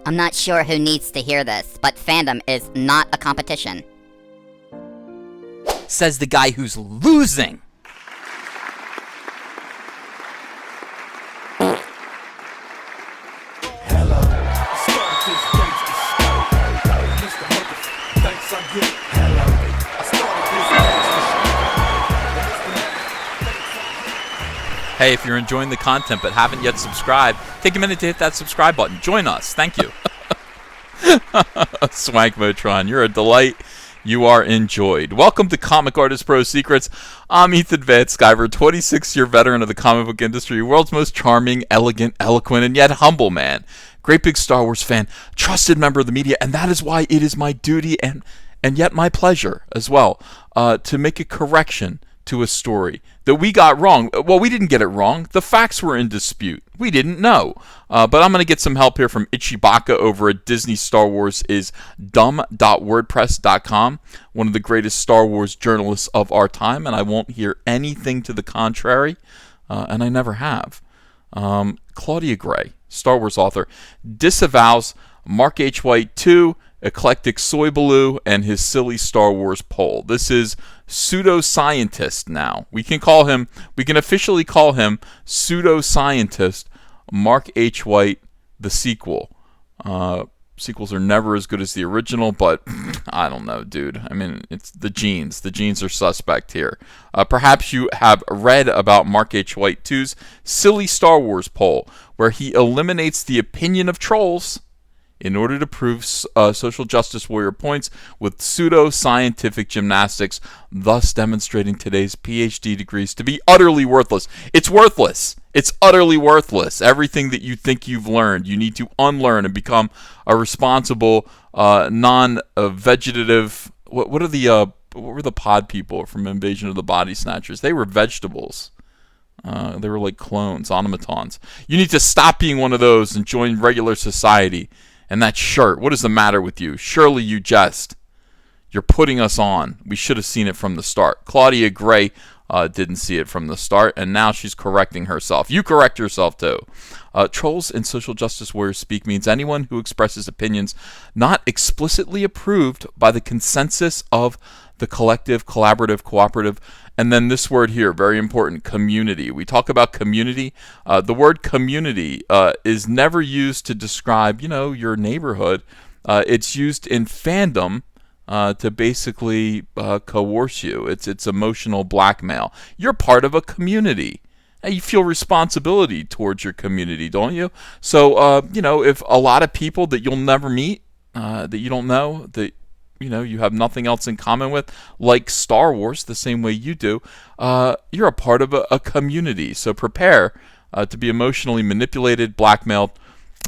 I'm not sure who needs to hear this, but fandom is not a competition. Says the guy who's losing. Hey, if you're enjoying the content but haven't yet subscribed, take a minute to hit that subscribe button. Join us. Thank you. Swank Motron, you're a delight. You are enjoyed. Welcome to Comic Artist Pro Secrets. I'm Ethan Van Sciver, 26-year veteran of the comic book industry, world's most charming, elegant, eloquent, and yet humble man. Great big Star Wars fan, trusted member of the media, and that is why it is my duty and yet my pleasure as well to make a correction to a story that we got wrong. Well, we didn't get it wrong. The facts were in dispute. We didn't know. But I'm going to get some help here from Ichibaka over at Disney Star Wars is dumb.wordpress.com, one of the greatest Star Wars journalists of our time, and I won't hear anything to the contrary, and I never have. Claudia Gray, Star Wars author, disavows Mark H. White 2, Eclectic Soy Baloo, and his silly Star Wars poll. This is pseudoscientist now. We can officially call him pseudoscientist Mark H. White, the sequel. Sequels are never as good as the original, but I don't know, dude. I mean, it's the genes. The genes are suspect here. Perhaps you have read about Mark H. White 2's silly Star Wars poll, where he eliminates the opinion of trolls in order to prove social justice warrior points with pseudo-scientific gymnastics, thus demonstrating today's PhD degrees to be utterly worthless. It's worthless. It's utterly worthless. Everything that you think you've learned, you need to unlearn and become a responsible, non-vegetative. What were the pod people from Invasion of the Body Snatchers? They were vegetables. They were like clones, automatons. You need to stop being one of those and join regular society. And that shirt, what is the matter with you? Surely you jest. You're putting us on. We should have seen it from the start. Claudia Gray didn't see it from the start, and now she's correcting herself. You correct yourself, too. Trolls in social justice warrior speak means anyone who expresses opinions not explicitly approved by the consensus of the collective, collaborative, cooperative, and then this word here, very important, community. We talk about community. The word community is never used to describe, your neighborhood. It's used in fandom to basically coerce you. It's emotional blackmail. You're part of a community. And you feel responsibility towards your community, don't you? So, if a lot of people that you'll never meet, that you don't know, that you have nothing else in common with, like Star Wars, the same way you do, you're a part of a community. So prepare to be emotionally manipulated, blackmailed,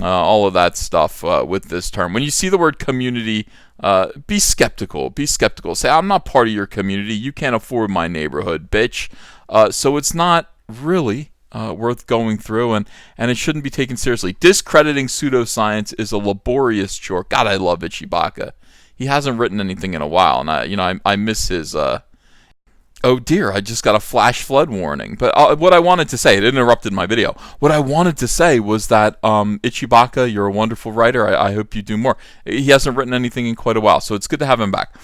all of that stuff with this term. When you see the word community, be skeptical. Be skeptical. Say, I'm not part of your community. You can't afford my neighborhood, bitch. So it's not really worth going through, and it shouldn't be taken seriously. Discrediting pseudoscience is a laborious chore. God, I love Ichibaka. He hasn't written anything in a while, and I miss his. Oh dear, I just got a flash flood warning. But what I wanted to say, it interrupted my video. What I wanted to say was that Ichibaka, you're a wonderful writer. I hope you do more. He hasn't written anything in quite a while, so it's good to have him back.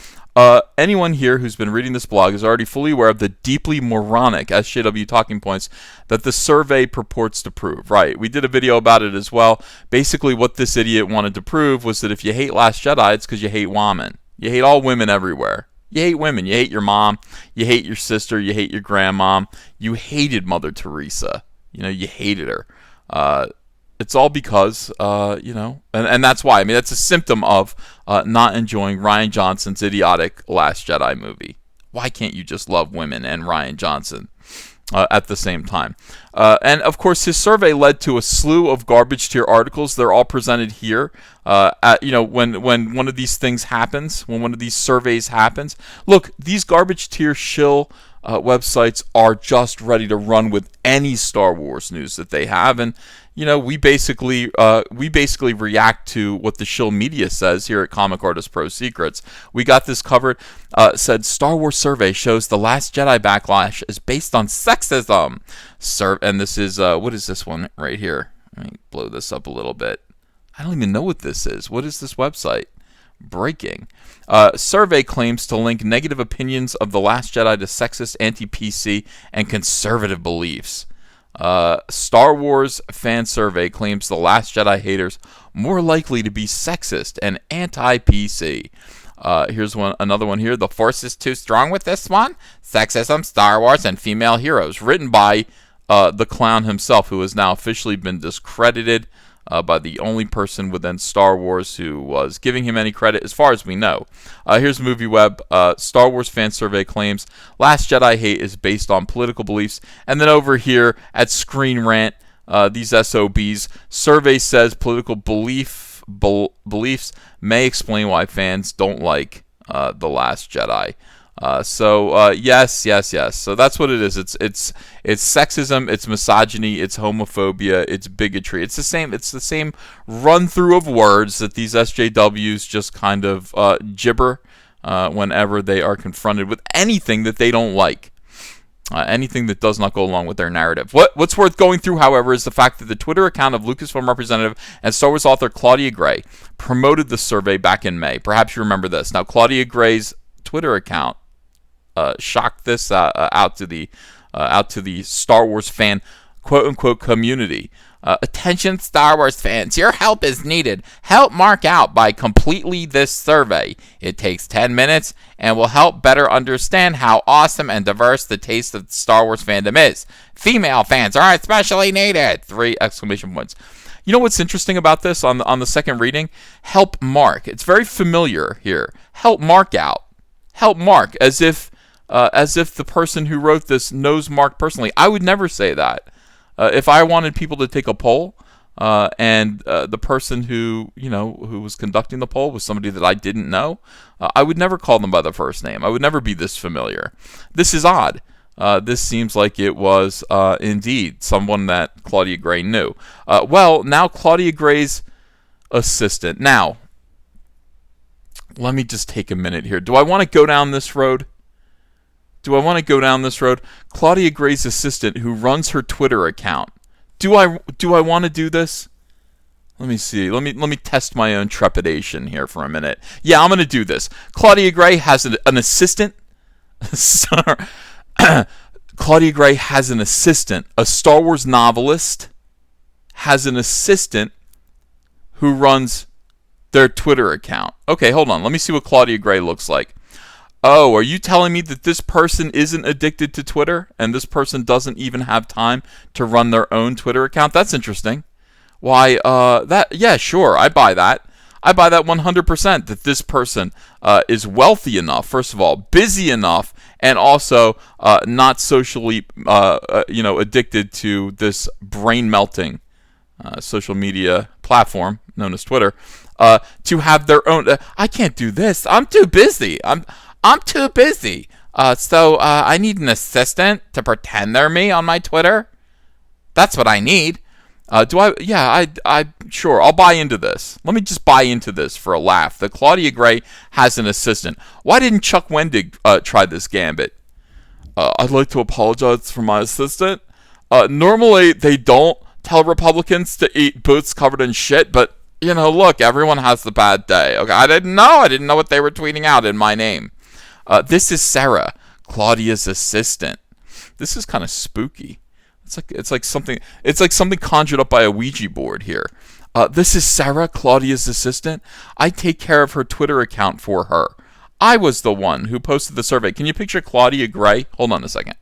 Anyone here who's been reading this blog is already fully aware of the deeply moronic SJW talking points that the survey purports to prove. Right, we did a video about it as well. Basically, what this idiot wanted to prove was that if you hate Last Jedi, it's because you hate women. You hate all women everywhere. You hate women. You hate your mom. You hate your sister. You hate your grandma. You hated Mother Teresa. You hated her. It's all because, and that's why. I mean, that's a symptom of not enjoying Rian Johnson's idiotic Last Jedi movie. Why can't you just love women and Rian Johnson at the same time? And, of course, his survey led to a slew of garbage tier articles. They're all presented here. When one of these things happens, when one of these surveys happens. Look, these garbage tier shill websites are just ready to run with any Star Wars news that they have, and we basically react to what the shill media says here at Comic Artist Pro Secrets. We got this covered. Said Star Wars survey shows the Last Jedi backlash is based on sexism. And this is what is this one right here? Let me blow this up a little bit. I don't even know what this is. What is this website? Breaking. Survey claims to link negative opinions of The Last Jedi to sexist, anti-PC, and conservative beliefs. Star Wars fan survey claims The Last Jedi haters more likely to be sexist and anti-PC. Here's another one here. The Force is too strong with this one. Sexism, Star Wars, and female heroes. Written by the clown himself, who has now officially been discredited by the only person within Star Wars who was giving him any credit, as far as we know. Here's MovieWeb. Star Wars fan survey claims Last Jedi hate is based on political beliefs. And then over here at Screen Rant, these SOBs, survey says political beliefs may explain why fans don't like The Last Jedi. Yes. So that's what it is. It's sexism, it's misogyny, it's homophobia, it's bigotry. It's the same run through of words that these SJWs just kind of gibber whenever they are confronted with anything that they don't like. Anything that does not go along with their narrative. What's worth going through, however, is the fact that the Twitter account of Lucasfilm representative and Star Wars author Claudia Gray promoted the survey back in May. Perhaps you remember this. Now, Claudia Gray's Twitter account shocked this out to the Star Wars fan quote-unquote community. Attention Star Wars fans, your help is needed. Help Mark out by completely this survey. It takes 10 minutes and will help better understand how awesome and diverse the taste of Star Wars fandom is. Female fans are especially needed! 3 exclamation points. You know what's interesting about this on the second reading? Help Mark. It's very familiar here. Help Mark out. Help Mark, as if the person who wrote this knows Mark personally. I would never say that. If I wanted people to take a poll, and the person who was conducting the poll was somebody that I didn't know, I would never call them by the first name. I would never be this familiar. This is odd. This seems like it was indeed someone that Claudia Gray knew. Now Claudia Gray's assistant. Now, let me just take a minute here. Do I want to go down this road? Claudia Gray's assistant, who runs her Twitter account. Do I want to do this? Let me see. Let me test my own trepidation here for a minute. Yeah, I'm going to do this. Claudia Gray has an assistant. Claudia Gray has an assistant. A Star Wars novelist has an assistant who runs their Twitter account. Okay, hold on. Let me see what Claudia Gray looks like. Oh, are you telling me that this person isn't addicted to Twitter and this person doesn't even have time to run their own Twitter account? That's interesting. Why, yeah, sure, I buy that. I buy that 100%, that this person is wealthy enough, first of all, busy enough, and also not socially, addicted to this brain-melting social media platform known as Twitter, to have their own. I can't do this. I'm too busy. I'm too busy. So I need an assistant to pretend they're me on my Twitter. That's what I need. Sure, I'll buy into this. Let me just buy into this for a laugh. That Claudia Gray has an assistant. Why didn't Chuck Wendig try this gambit? I'd like to apologize for my assistant. Normally, they don't tell Republicans to eat boots covered in shit, but, look, everyone has the bad day. Okay, I didn't know what they were tweeting out in my name. This is Sarah, Claudia's assistant. This is kind of spooky. It's like something conjured up by a Ouija board here. This is Sarah, Claudia's assistant. I take care of her Twitter account for her. I was the one who posted the survey. Can you picture Claudia Gray? Hold on a second.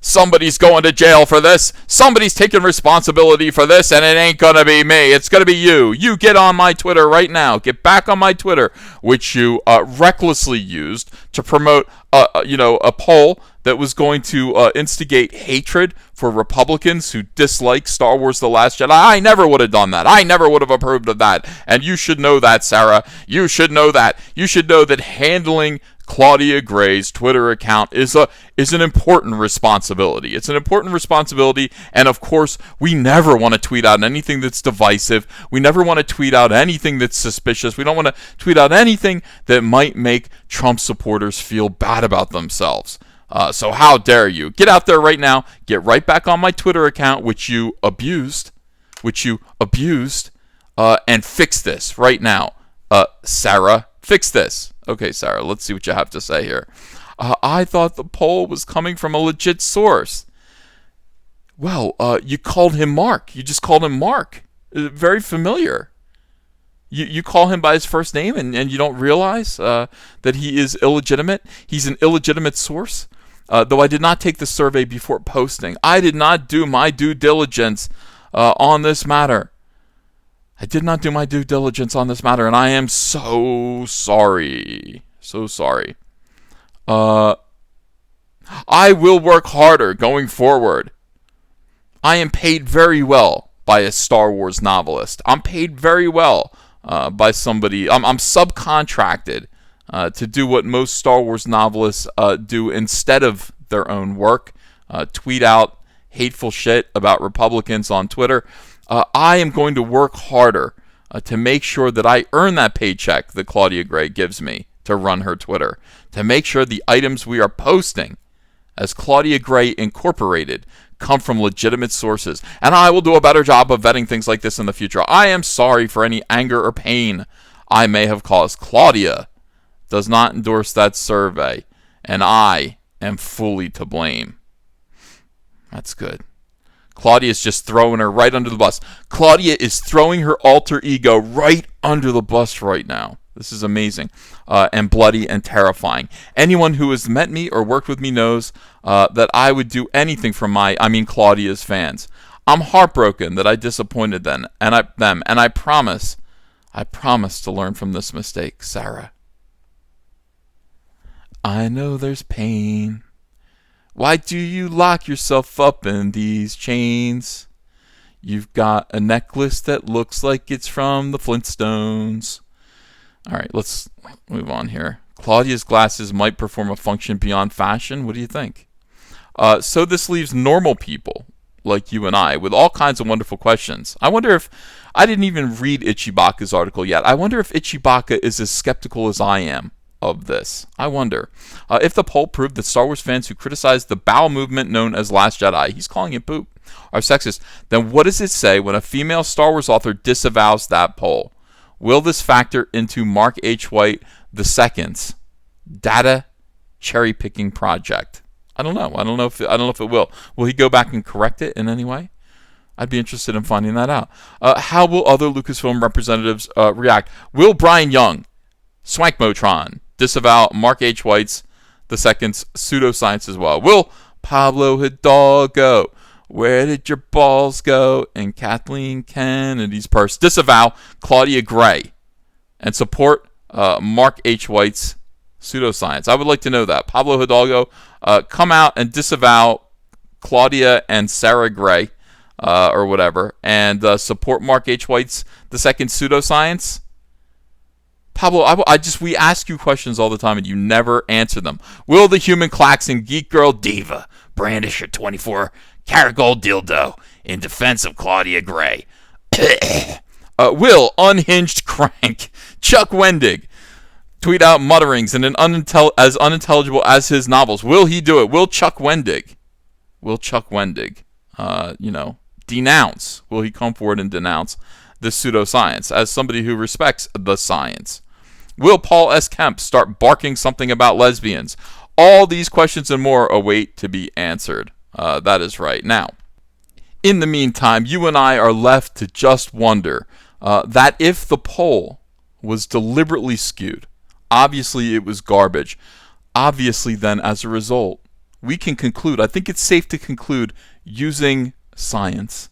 Somebody's going to jail for this. Somebody's taking responsibility for this, and it ain't gonna be me. It's gonna be you. You get on my Twitter right now. Get back on my Twitter, which you recklessly used to promote, a poll that was going to instigate hatred for Republicans who dislike Star Wars The Last Jedi. I never would have done that. I never would have approved of that. And you should know that, Sarah. You should know that. You should know that handling Claudia Gray's Twitter account is an important responsibility. It's an important responsibility, and of course, we never want to tweet out anything that's divisive. We never want to tweet out anything that's suspicious. We don't want to tweet out anything that might make Trump supporters feel bad about themselves. So how dare you? Get out there right now. Get right back on my Twitter account, which you abused. which you abused, and fix this right now. Sarah, fix this. Okay, Sarah, let's see what you have to say here. I thought the poll was coming from a legit source. Well, you called him Mark. You just called him Mark. Very familiar. You call him by his first name and you don't realize that he is illegitimate? He's an illegitimate source? Though I did not take the survey before posting. I did not do my due diligence on this matter. I did not do my due diligence on this matter, and I am so sorry. So sorry. I will work harder going forward. I am paid very well by a Star Wars novelist. I'm paid very well by somebody. I'm subcontracted to do what most Star Wars novelists do instead of their own work. Tweet out hateful shit about Republicans on Twitter. I am going to work harder to make sure that I earn that paycheck that Claudia Gray gives me to run her Twitter, to make sure the items we are posting as Claudia Gray Incorporated come from legitimate sources, and I will do a better job of vetting things like this in the future. I am sorry for any anger or pain I may have caused. Claudia does not endorse that survey, and I am fully to blame. That's good. Claudia is just throwing her right under the bus. Claudia is throwing her alter ego right under the bus right now. This is amazing and bloody and terrifying. Anyone who has met me or worked with me knows that I would do anything for Claudia's fans. I'm heartbroken that I disappointed them, and I promise to learn from this mistake, Sarah. I know there's pain. Why do you lock yourself up in these chains? You've got a necklace that looks like it's from the Flintstones. All right, let's move on here. Claudia's glasses might perform a function beyond fashion. What do you think? So this leaves normal people like you and I with all kinds of wonderful questions. I wonder if I didn't even read Ichibaka's article yet. I wonder if Ichibaka is as skeptical as I am of this. I wonder if the poll proved that Star Wars fans who criticize the bowel movement known as Last Jedi, he's calling it poop, are sexist, then what does it say when a female Star Wars author disavows that poll? Will this factor into Mark H. White II's data cherry-picking project? I don't know. I don't know if it will. Will he go back and correct it in any way? I'd be interested in finding that out. How will other Lucasfilm representatives react? Will Brian Young, Swankmotron, disavow Mark H. White's II's pseudoscience as well? Will Pablo Hidalgo, where did your balls go, and Kathleen Kennedy's purse disavow Claudia Gray and support Mark H. White's pseudoscience? I would like to know that. Pablo Hidalgo, come out and disavow Claudia and Sarah Gray or whatever, and support Mark H. White's II's pseudoscience. Pablo, we ask you questions all the time and you never answer them. Will the human klaxon geek girl diva brandish her 24-karat gold dildo in defense of Claudia Gray? Will unhinged crank Chuck Wendig tweet out mutterings and as unintelligible as his novels? Will he do it? Will Chuck Wendig, denounce? Will he come forward and denounce the pseudoscience as somebody who respects the science? Will Paul S. Kemp start barking something about lesbians? All these questions and more await to be answered. That is right. Now, in the meantime, you and I are left to just wonder that if the poll was deliberately skewed, obviously it was garbage. Obviously, then, as a result, we can conclude, I think it's safe to conclude, using science,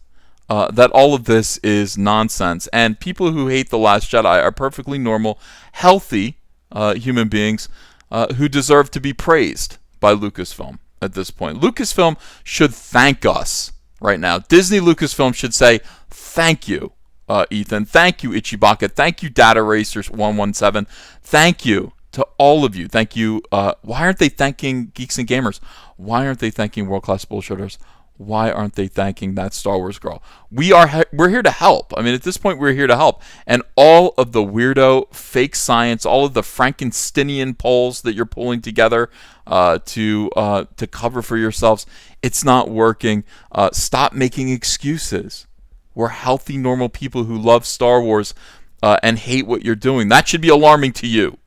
that all of this is nonsense, and people who hate The Last Jedi are perfectly normal, healthy human beings who deserve to be praised by Lucasfilm at this point. Lucasfilm should thank us right now. Disney Lucasfilm should say, thank you, Ethan. Thank you, Ichibaka. Thank you, Data Racers 117. Thank you to all of you. Thank you. Why aren't they thanking Geeks and Gamers? Why aren't they thanking World Class Bullshitters? Why aren't they thanking that Star Wars girl? We're here to help. I mean, at this point, we're here to help. And all of the weirdo fake science, all of the Frankensteinian polls that you're pulling together to cover for yourselves, it's not working. Stop making excuses. We're healthy, normal people who love Star Wars and hate what you're doing. That should be alarming to you.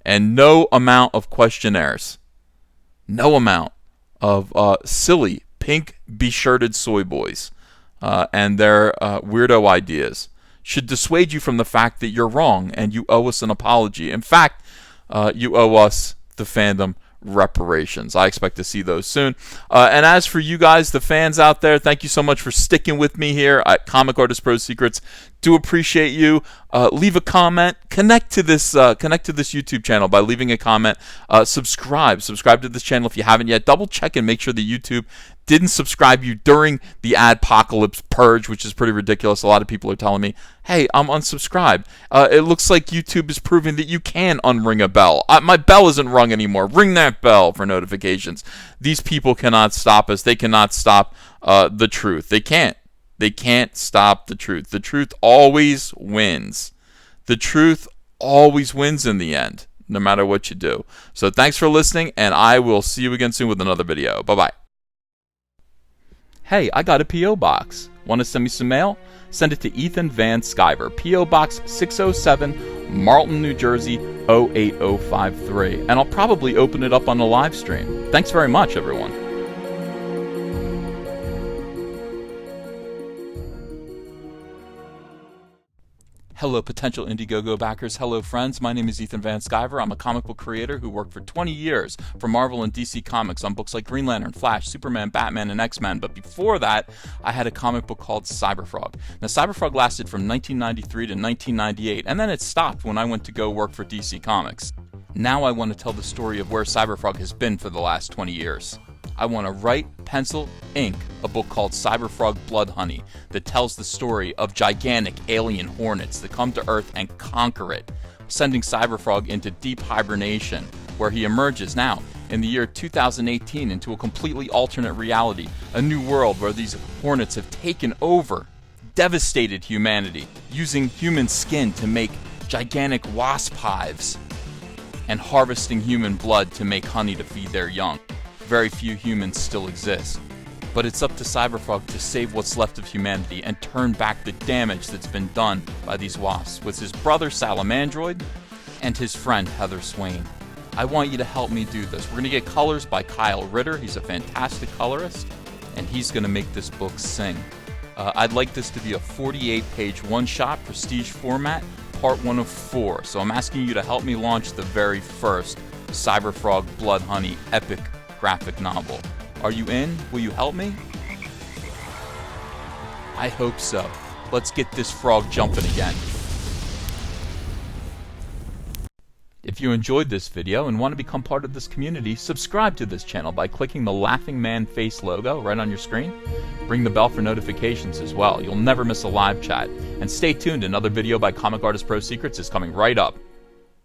And no amount of questionnaires, no amount of silly pink be-shirted soy boys and their weirdo ideas should dissuade you from the fact that you're wrong and you owe us an apology. In fact, you owe us, the fandom, reparations. I expect to see those soon. And as for you guys, the fans out there, thank you so much for sticking with me here at Comic Artist Pro Secrets. Do appreciate you. Leave a comment. Connect to this YouTube channel by leaving a comment. Subscribe to this channel if you haven't yet. Double check and make sure that YouTube didn't subscribe you during the adpocalypse purge, which is pretty ridiculous. A lot of people are telling me, hey, I'm unsubscribed. It looks like YouTube is proving that you can unring a bell. My bell isn't rung anymore. Ring that bell for notifications. These people cannot stop us. They cannot stop the truth. They can't. They can't stop the truth. The truth always wins. The truth always wins in the end, no matter what you do. So thanks for listening, and I will see you again soon with another video. Bye-bye. Hey, I got a P.O. box. Want to send me some mail? Send it to Ethan Van Sciver, P.O. Box 607, Marlton, New Jersey, 08053. And I'll probably open it up on the live stream. Thanks very much, everyone. Hello, potential Indiegogo backers. Hello, friends. My name is Ethan Van Sciver. I'm a comic book creator who worked for 20 years for Marvel and DC Comics on books like Green Lantern, Flash, Superman, Batman, and X-Men. But before that, I had a comic book called Cyberfrog. Now, Cyberfrog lasted from 1993 to 1998, and then it stopped when I went to go work for DC Comics. Now I want to tell the story of where Cyberfrog has been for the last 20 years. I want to write, pencil, ink a book called Cyberfrog Blood Honey that tells the story of gigantic alien hornets that come to Earth and conquer it, sending Cyberfrog into deep hibernation, where he emerges now in the year 2018 into a completely alternate reality, a new world where these hornets have taken over, devastated humanity, using human skin to make gigantic wasp hives, and harvesting human blood to make honey to feed their young. Very few humans still exist, but it's up to Cyberfrog to save what's left of humanity and turn back the damage that's been done by these wasps with his brother Salamandroid and his friend Heather Swain. I want you to help me do this. We're going to get colors by Kyle Ritter. He's a fantastic colorist, and he's going to make this book sing. I'd like this to be a 48-page one-shot prestige format, part 1 of 4. So I'm asking you to help me launch the very first Cyberfrog Blood Honey epic graphic novel. Are you in? Will you help me? I hope so. Let's get this frog jumping again. If you enjoyed this video and want to become part of this community, subscribe to this channel by clicking the laughing man face logo right on your screen. Ring the bell for notifications as well. You'll never miss a live chat. And stay tuned, another video by Comic Artist Pro Secrets is coming right up.